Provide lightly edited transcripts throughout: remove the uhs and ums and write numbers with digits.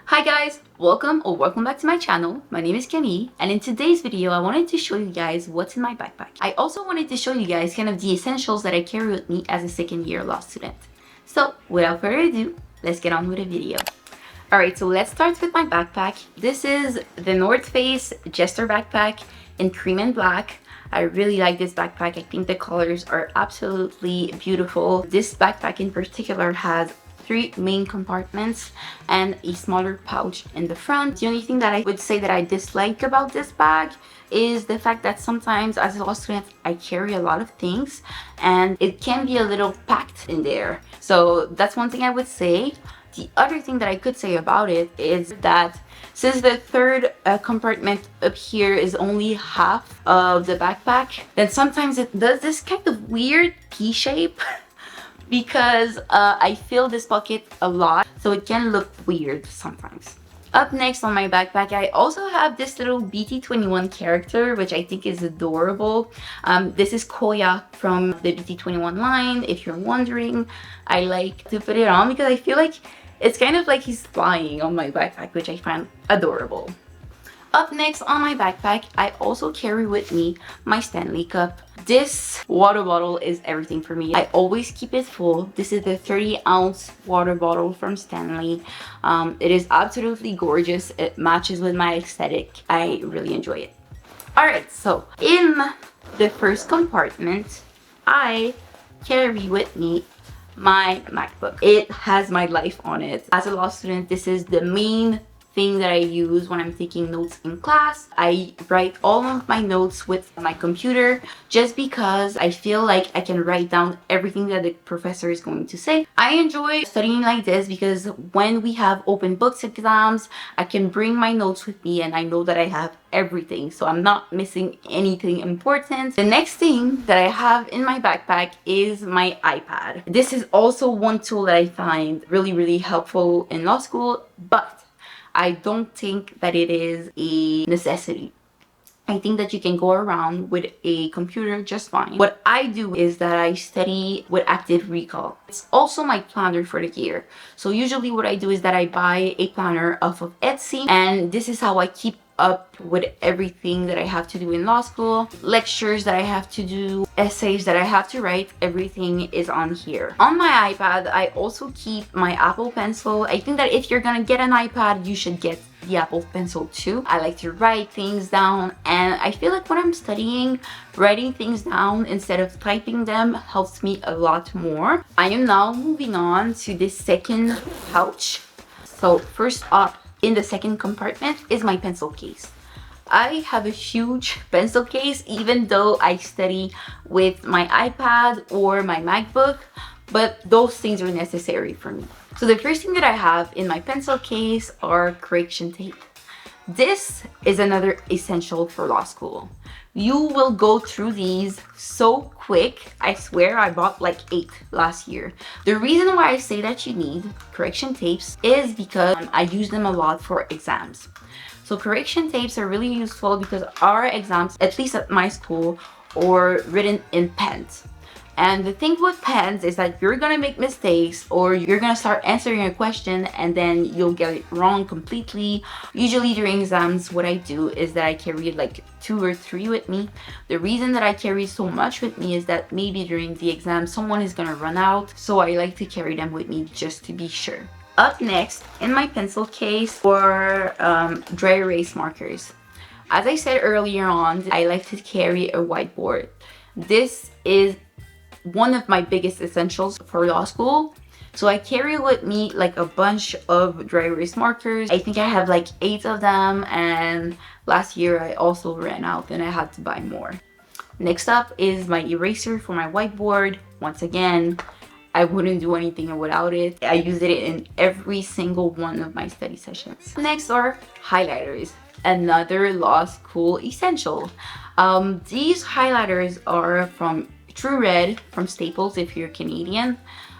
Hi guys, welcome back to my channel. My name is Camille, and in today's video I wanted to show you guys what's in my backpack. I also wanted to show you guys kind of the essentials that I carry with me as a second year law student. So without further ado, let's get on with the video. Alright, so let's start with my backpack. This is the North Face Jester backpack in cream and black. I really like this backpack. I think the colors are absolutely beautiful. This backpack in particular has 3 main compartments and a smaller pouch in the front. The only thing that I would say that I dislike about this bag is the fact that sometimes as a law student I carry a lot of things and it can be a little packed in there. So that's one thing I would say. The other thing that I could say about it is that since the third compartment up here is only half of the backpack, then sometimes it does this kind of weird P shape because I fill this pocket a lot, so it can look weird sometimes. Up next on my backpack, I also have this little BT21 character, which I think is adorable. This is Koya from the BT21 line. If you're wondering, I like to put it on because I feel like it's kind of like he's flying on my backpack, which I find adorable. Up next on my backpack, I also carry with me my Stanley cup. This water bottle is everything for me. I always keep it full. This is the 30-ounce water bottle from Stanley. It is absolutely gorgeous. It matches with my aesthetic. I really enjoy it. Alright, so in the first compartment, I carry with me my MacBook. It has my life on it. As a law student, this is the main thing that I use when I'm taking notes in class. I write all of my notes with my computer just because I feel like I can write down everything that the professor is going to say. I enjoy studying like this because when we have open books exams, I can bring my notes with me and I know that I have everything, so I'm not missing anything important. The next thing that I have in my backpack is my iPad. This is also one tool that I find really helpful in law school, but I don't think that it is a necessity. I think that you can go around with a computer just fine. What I do is that I study with active recall. It's also my planner for the year. So usually what I do is that I buy a planner off of Etsy, and this is how I keep up with everything that I have to do in law school. Lectures that I have to do, essays that I have to write, everything is on here. On my iPad, I also keep my Apple Pencil. I think that if you're gonna get an iPad, you should get the Apple Pencil too. I like to write things down, and I feel like when I'm studying, writing things down instead of typing them helps me a lot more. I am now moving on to this second pouch. So first up in the second compartment is my pencil case. I have a huge pencil case even though I study with my iPad or my MacBook, but those things are necessary for me. So the first thing that I have in my pencil case are correction tape. This is another essential for law school. You will go through these so quick. I swear I bought like 8 last year. The reason why I say that you need correction tapes is because I use them a lot for exams. So correction tapes are really useful because our exams, at least at my school, are written in pens. And the thing with pens is that you're gonna make mistakes or you're gonna start answering a question and then you'll get it wrong completely. Usually during exams, what I do is that I carry like 2 or 3 with me. The reason that I carry so much with me is that maybe during the exam, someone is gonna run out. So I like to carry them with me just to be sure. Up next in my pencil case are dry erase markers. As I said earlier on, I like to carry a whiteboard. This is one of my biggest essentials for law school. So I carry with me like a bunch of dry erase markers. I think I have like 8 of them, and last year I also ran out and I had to buy more. Next up is my eraser for my whiteboard. Once again, I wouldn't do anything without it. I use it in every single one of my study sessions. Next are highlighters, another law school essential. These highlighters are from True Red from Staples if you're Canadian.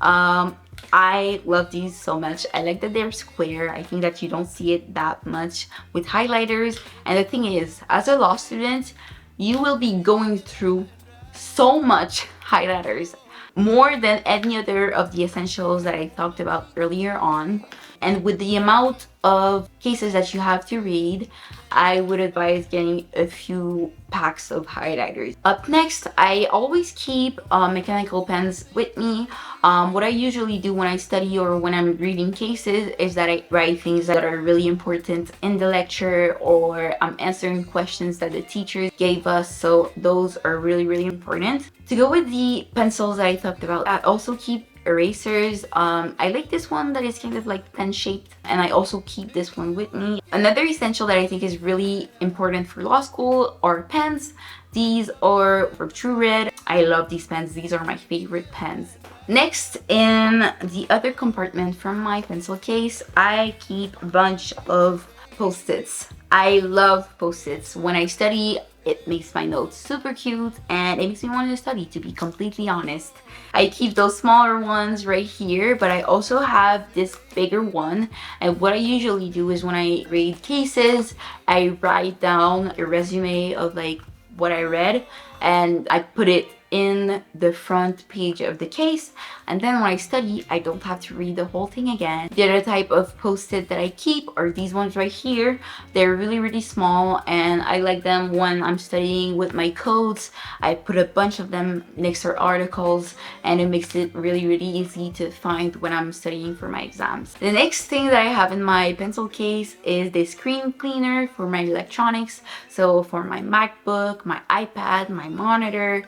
I love these so much. I like that they're square. I think that you don't see it that much with highlighters. And the thing is, as a law student, you will be going through so much highlighters. more than any other of the essentials that I talked about earlier on. And with the amount of cases that you have to read, I would advise getting a few packs of highlighters. Up next, I always keep mechanical pens with me. What I usually do when I study or when I'm reading cases is that I write things that are really important in the lecture, or I'm answering questions that the teachers gave us. So those are really important. To go with the pencils that I talked about, I also keep erasers. I like this one that is kind of like pen shaped, and I also keep this one with me. Another essential that I think is really important for law school are pens. These are for True Red. I love these pens. These are my favorite pens. Next, in the other compartment from my pencil case, I keep a bunch of Post-its. I love Post-its. When I study, it makes my notes super cute and it makes me want to study, to be completely honest. I keep those smaller ones right here, but I also have this bigger one. And what I usually do is when I read cases, I write down a resume of like what I read and I put it in the front page of the case, and then when I study I don't have to read the whole thing again. The other type of post-it that I keep are these ones right here. They're really small and I like them when I'm studying with my codes. I put a bunch of them next to articles and it makes it really easy to find when I'm studying for my exams. The next thing that I have in my pencil case is the screen cleaner for my electronics. So for my MacBook, my iPad, my monitor,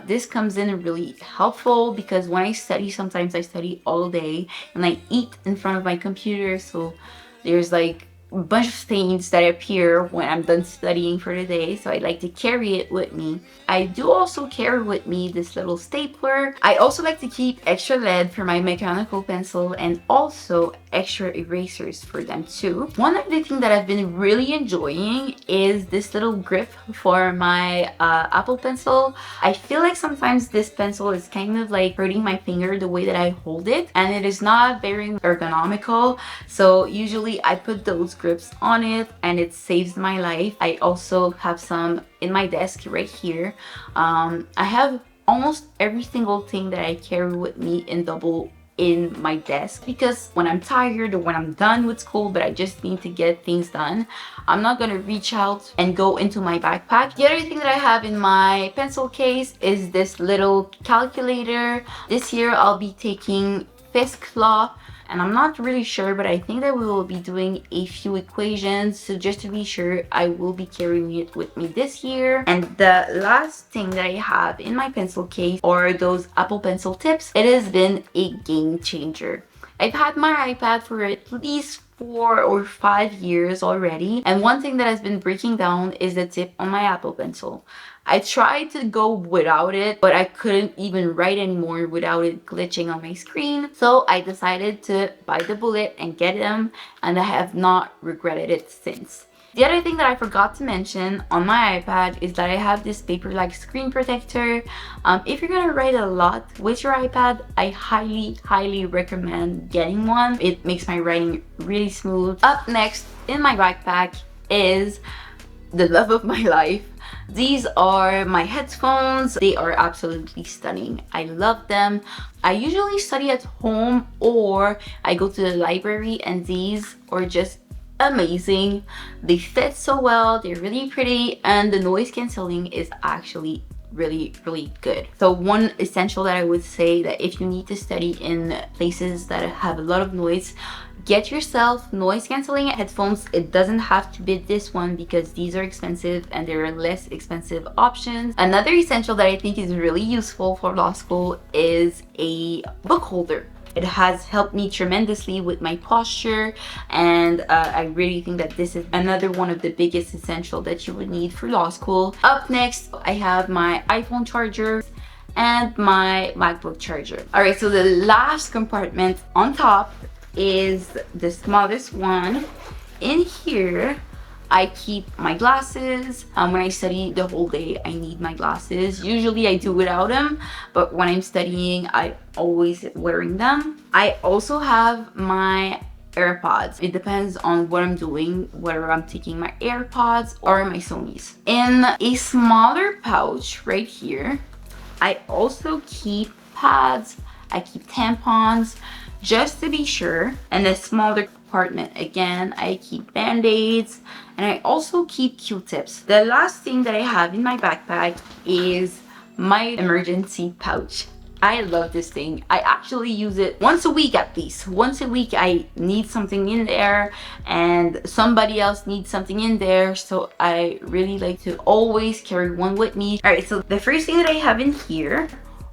this comes in really helpful because when I study, sometimes I study all day and I eat in front of my computer, so there's like a bunch of stains that appear when I'm done studying for the day, so I like to carry it with me. I do also carry with me this little stapler. I also like to keep extra lead for my mechanical pencil and also extra erasers for them too. One of the things that I've been really enjoying is this little grip for my Apple Pencil. I feel like sometimes this pencil is kind of like hurting my finger the way that I hold it, and it is not very ergonomical, so usually I put those grips on it and it saves my life. I also have some in my desk right here. I have almost every single thing that I carry with me in double in my desk, because when I'm tired or when I'm done with school but I just need to get things done, I'm not gonna reach out and go into my backpack. The other thing that I have in my pencil case is this little calculator. This year I'll be taking Fisk Law, and I'm not really sure, but I think that we will be doing a few equations, so just to be sure, I will be carrying it with me this year. And the last thing that I have in my pencil case are those Apple Pencil tips. It has been a game changer. I've had my iPad for at least 4 or 5 years already, and one thing that has been breaking down is the tip on my Apple Pencil. I tried to go without it, but I couldn't even write anymore without it glitching on my screen. So I decided to bite the bullet and get them, and I have not regretted it since. The other thing that I forgot to mention on my iPad is that I have this paper-like screen protector. If you're gonna write a lot with your iPad, I highly recommend getting one. It makes my writing really smooth. Up next in my backpack is the love of my life. These are my headphones. They are absolutely stunning. I love them. I usually study at home or I go to the library, and these are just amazing. They fit so well, they're really pretty, and the noise cancelling is actually really good. So one essential that I would say, that if you need to study in places that have a lot of noise, get yourself noise cancelling headphones. It doesn't have to be this one because these are expensive and there are less expensive options. Another essential that I think is really useful for law school is a book holder. It has helped me tremendously with my posture, and I really think that this is another one of the biggest essential that you would need for law school. Up next, I have my iPhone charger and my MacBook charger. All right, so the last compartment on top is the smallest one. In here, I keep my glasses. When I study the whole day, I need my glasses. Usually I do without them, but when I'm studying, I always wearing them. I also have my AirPods. It depends on what I'm doing, whether I'm taking my AirPods or my Sony's. In a smaller pouch right here, I also keep pads, I keep tampons, just to be sure. And the smaller compartment, again, I keep band-aids, and I also keep Q-tips. The last thing that I have in my backpack is my emergency pouch. I love this thing. I actually use it once a week at least. Once a week I need something in there and somebody else needs something in there, so I really like to always carry one with me. All right, so the first thing that I have in here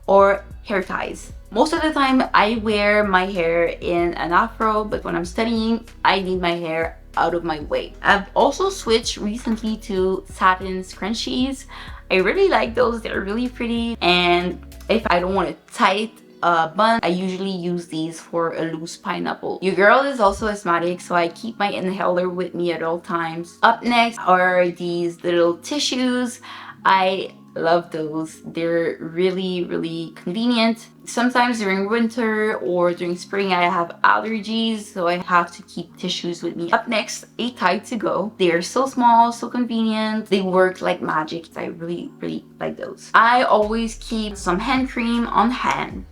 are hair ties. Most of the time I wear my hair in an afro, but when I'm studying I need my hair out of my way. I've also switched recently to satin scrunchies. I really like those. They're really pretty, and if I don't want a tight bun, I usually use these for a loose pineapple. Your girl is also asthmatic, so I keep my inhaler with me at all times. Up next are these little tissues. I love those. They're really convenient. Sometimes during winter or during spring I have allergies, so I have to keep tissues with me. Up next, a Tide to Go. They are so small, so convenient. They work like magic. I really like those. I always keep some hand cream on hand.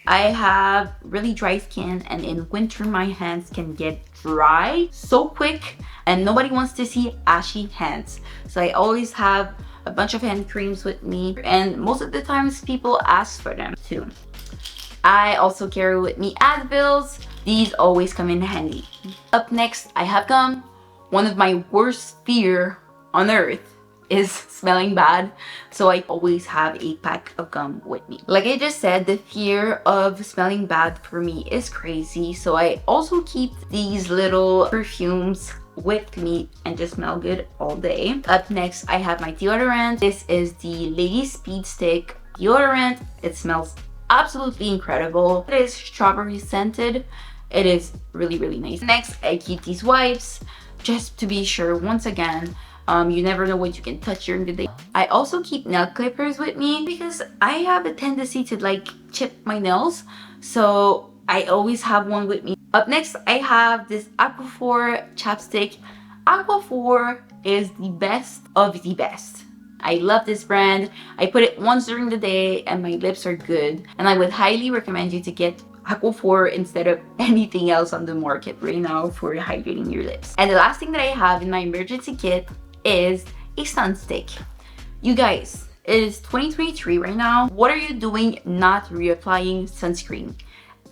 I have really dry skin, and in winter my hands can get dry so quick and nobody wants to see ashy hands. So I always have a bunch of hand creams with me, and most of the times people ask for them too. I also carry with me Advils. These always come in handy. Up next, I have gum. One of my worst fear on earth is smelling bad, so I always have a pack of gum with me. Like I just said, the fear of smelling bad for me is crazy, so I also keep these little perfumes with me and just smell good all day. Up next, I have my deodorant. This is the Lady Speed Stick deodorant. It smells absolutely incredible. It is strawberry scented. It is really nice. Next, I keep these wipes just to be sure. Once again, you never know what you can touch during the day. I also keep nail clippers with me because I have a tendency to like chip my nails, so I always have one with me. Up next, I have this Aquaphor chapstick. Aquaphor is the best of the best. I love this brand. I put it once during the day and my lips are good, and I would highly recommend you to get Aquaphor instead of anything else on the market right now for hydrating your lips. And the last thing that I have in my emergency kit is a sun stick. You guys, it is 2023 right now. What are you doing not reapplying sunscreen?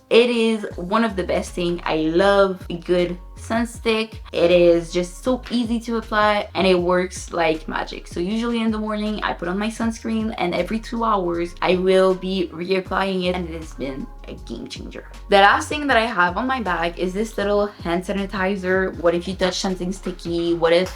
It is one of the best things. I love a good sun stick. It is just so easy to apply and it works like magic. So usually in the morning I put on my sunscreen, and every 2 hours I will be reapplying it, and it has been a game changer. The last thing that I have on my bag is this little hand sanitizer. What if you touch something sticky? What if,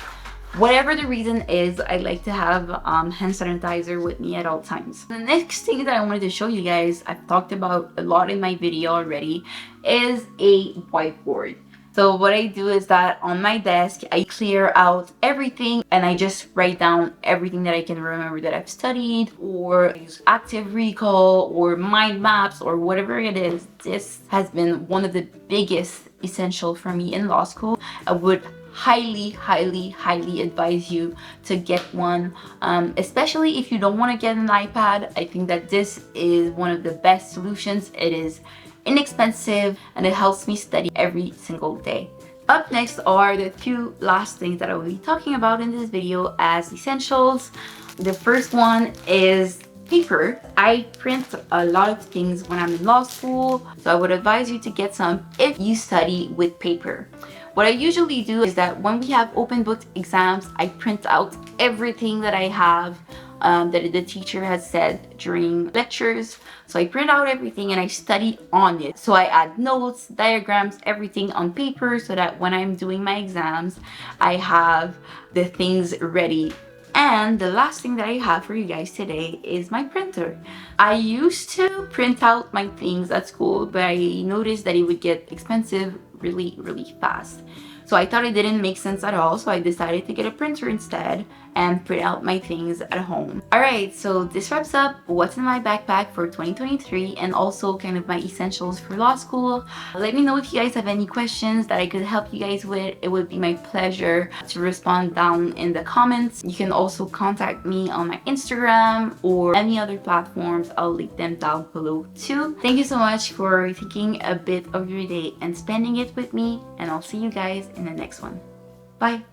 whatever the reason is, I like to have hand sanitizer with me at all times. The next thing that I wanted to show you guys, I've talked about a lot in my video already, is a whiteboard. So what I do is that on my desk, I clear out everything and I just write down everything that I can remember that I've studied, or use active recall or mind maps or whatever it is. This has been one of the biggest essential for me in law school. I would highly advise you to get one, especially if you don't want to get an iPad. I think that this is one of the best solutions. It is inexpensive and it helps me study every single day. Up next are the two last things that I will be talking about in this video as essentials. The first one is paper. I print a lot of things when I'm in law school, so I would advise you to get some if you study with paper. What I usually do is that when we have open book exams, I print out everything that I have that the teacher has said during lectures. So I print out everything and I study on it. So I add notes, diagrams, everything on paper so that when I'm doing my exams, I have the things ready. And the last thing that I have for you guys today is my printer. I used to print out my things at school, but I noticed that it would get expensive really fast. So I thought it didn't make sense at all, so I decided to get a printer instead. and print out my things at home. Alright, so this wraps up what's in my backpack for 2023 and also kind of my essentials for law school. Let me know if you guys have any questions that I could help you guys with. It would be my pleasure to respond down in the comments. You can also contact me on my Instagram or any other platforms. I'll link them down below too. Thank you so much for taking a bit of your day and spending it with me, and I'll see you guys in the next one. Bye!